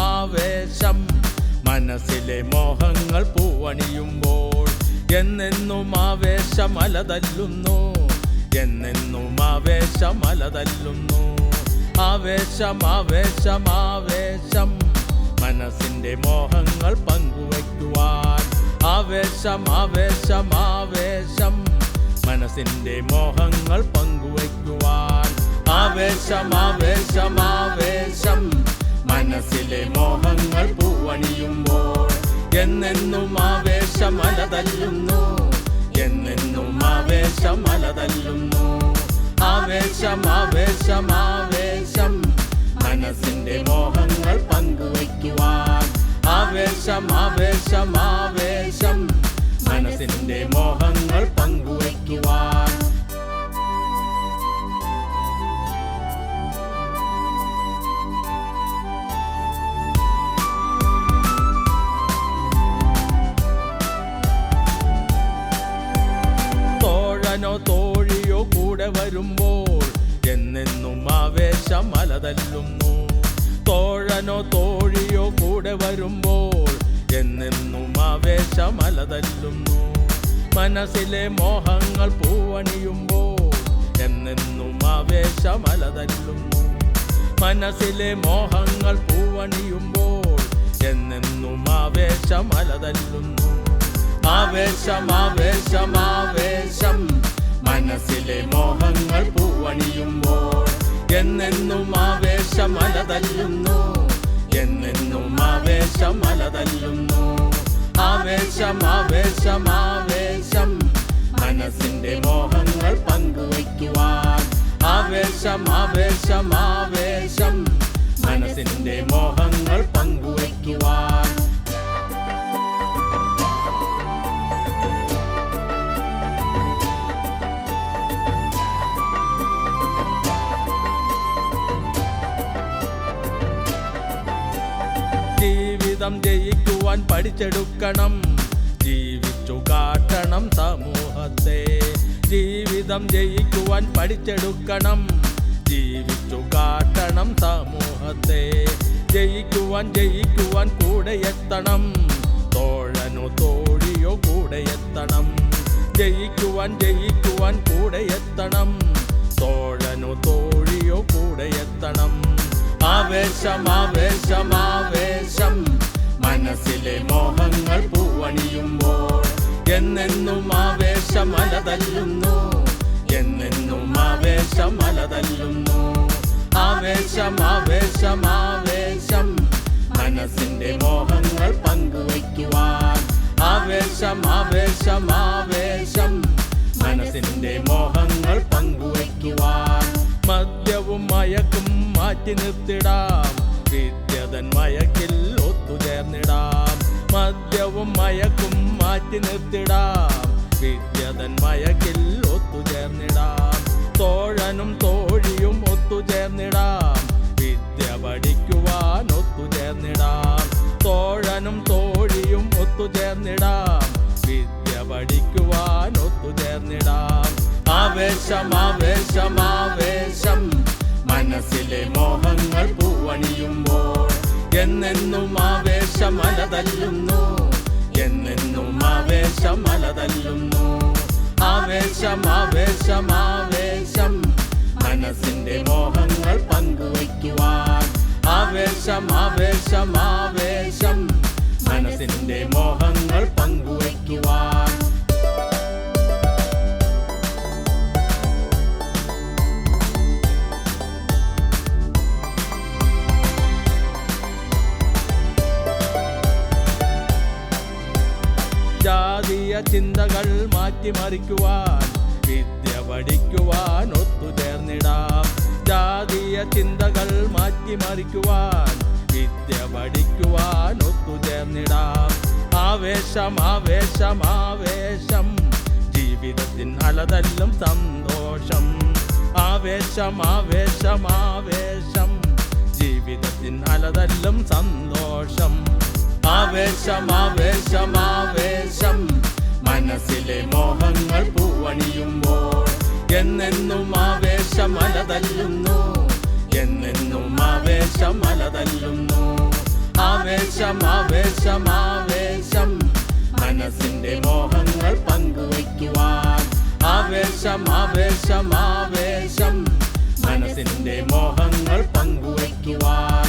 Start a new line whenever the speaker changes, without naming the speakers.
ആവേശം മനസ്സിലെ മോഹങ്ങൾ പൂവണിയുമ്പോൾ എന്നെന്നും ആവേശമലതല്ലുന്നു ആവേശം മനസ്സിന്റെ മോഹങ്ങൾ പങ്കുവയ്ക്കുവാൻ ആവേശം മനസ്സിന്റെ മോഹങ്ങൾ പങ്കുവയ്ക്കുവാൻ ആവേശം മനസ്സിലെ മോഹങ്ങൾ പൂവണിയുമ്പോൾ എന്നെന്നും ആവേശമലതല്ലുന്നു ആവേശം മനസ്സിന്റെ മോഹങ്ങൾ പങ്കുവയ്ക്കുവാൻ ആവേശം മനസ്സിന്റെ മോഹങ്ങൾ പങ്കുവയ്ക്കുവാൻ തോഴനോ തോഴിയോ കൂടെ വരുമ്പോൾ എന്നെന്നും ആവേശമലതല്ലുന്നു തോഴനോ തോഴിയോ കൂടെ വരുമ്പോൾ എന്നെന്നും ആവേശമലതല്ലുന്നു മനസ്സിലെ മോഹങ്ങൾ പൂവണിയുമ്പോൾ എന്നെന്നും ആവേശമലതല്ലുന്നു മനസ്സിലെ മോഹങ്ങൾ പൂവണിയുമ്പോൾ എന്നെന്നും ആവേശമലതല്ലുന്നു ആവേശം മനസ്സിലെ മോഹങ്ങൾ പൂവണിയുമ്പോൾ എന്നെന്നും ആവേശമലതല്ലുന്നു ആവേശം മനസ്സിന്റെ മോഹങ്ങൾ പങ്കുവയ്ക്കുവാൻ ആവേശം മനസ്സിന്റെ മോഹങ്ങൾ പങ്കുവയ്ക്കുവാൻ ജീവിതം ജയിക്കുവാൻ പഠിച്ചെടുക്കണം ജീവിച്ചു കാട്ടണം സമൂഹത്തെ ജീവിതം ജയിക്കുവാൻ പഠിച്ചെടുക്കണം ജീവിച്ചു കാട്ടണം സമൂഹത്തെ ജയിക്കുവാൻ കൂടെ എത്തണം തോഴനോ തോഴിയോ കൂടെ എത്തണം ജയിക്കുവാൻ കൂടെ എത്തണം തോഴനോ തോഴിയോ കൂടെ എത്തണം ആവേശം മനസ്സിലെ മോഹങ്ങൾ പൂവണിയുമ്പോൾ എന്നെന്നും ആവേശമലതല്ലുന്നു ആവേശം മനസ്സിന്റെ മോഹങ്ങൾ പങ്കുവയ്ക്കുവാൻ ആവേശം മനസ്സിന്റെ മോഹങ്ങൾ പങ്കുവയ്ക്കുവാൻ മദ്യവും മയക്കും മാറ്റി നിർത്തിടാം വിദ്യതൻ മയക്കിൽ ഒത്തുചേർന്നിടാം മദ്യവും മയക്കും മാറ്റി നിർത്തിടാം വിദ്യതൻ മയക്കിൽ ഒത്തുചേർന്നിടാം തോഴനും തോഴിയും ഒത്തുചേർന്നിടാം വിദ്യ പഠിക്കുവാൻ ഒത്തുചേർന്നിടാം തോഴനും തോഴിയും ഒത്തുചേർന്നിടാം വിദ്യ പഠിക്കുവാൻ ഒത്തുചേർന്നിടാം ആവേശം മനസ്സിലെ മോഹങ്ങൾ പൂവണിയുമ്പോൾ എന്നെന്നും ആവേശമലതല്ലുന്നു ആവേശം മനസ്സിന്റെ മോഹങ്ങൾ പങ്കുവയ്ക്കുവാൻ ആവേശം മനസ്സിന്റെ മോഹങ്ങൾ പങ്കുവയ്ക്കുവാൻ ജാതീയ ചിന്തകൾ മാറ്റിമറിക്കുവാൻ വിദ്യ പഠിക്കുവാൻ ഒത്തുചേർന്നിടാം ജാതീയ ചിന്തകൾ മാറ്റിമറിക്കുവാൻ വിദ്യ പഠിക്കുവാൻ ഒത്തുചേർന്നിടാം ആവേശം ജീവിതത്തിൻ അലതല്ലും സന്തോഷം ആവേശം ജീവിതത്തിൻ അലതല്ലും സന്തോഷം ആവേശം മനസ്സിലെ മോഹങ്ങൾ പൂവണിയുമ്പോൾ എന്നെന്നും ആവേശമലതല്ലുന്നു എന്നെന്നും ആവേശം അലതല്ലുന്നു. ആവേശം ആവേശം ആവേശം മനസ്സിന്റെ മോഹങ്ങൾ പങ്കുവയ്ക്കുവാൻ. ആവേശം ആവേശം ആവേശം മനസ്സിന്റെ മോഹങ്ങൾ പങ്കുവയ്ക്കുവാൻ.